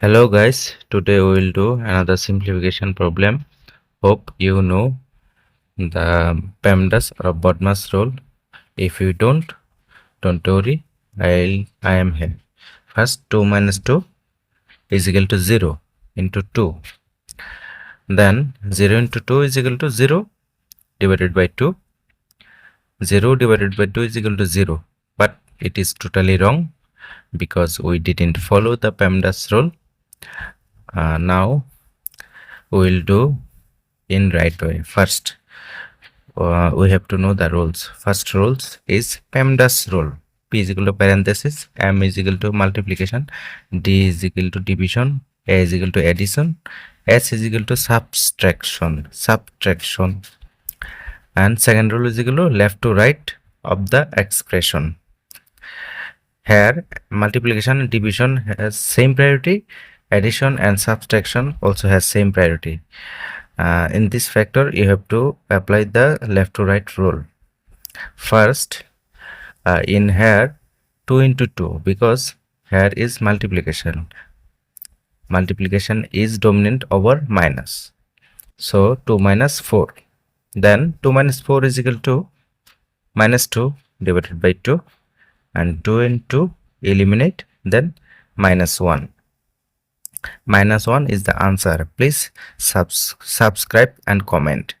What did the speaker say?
Hello guys, today we will do another simplification problem. Hope you know the PEMDAS or BODMAS rule. If you don't worry, I am here. First 2 minus 2 is equal to 0 into 2. Then 0 into 2 is equal to 0 divided by 2. 0 divided by 2 is equal to 0. But it is totally wrong because we didn't follow the PEMDAS rule. Now we will do in right way. First we have to know the rules. First rules is PEMDAS rule. P is equal to parenthesis, M is equal to multiplication, D is equal to division, A is equal to addition, S is equal to subtraction, and second rule is equal to left to right of the expression. Here multiplication and division has same priority, addition and subtraction also has same priority. In this factor you have to apply the left to right rule. First in here 2 into 2, because here is multiplication is dominant over minus, so 2 minus 4, then 2 minus 4 is equal to minus 2 divided by 2, and 2 into eliminate, then minus 1. Minus 1 is the answer. Please subscribe and comment.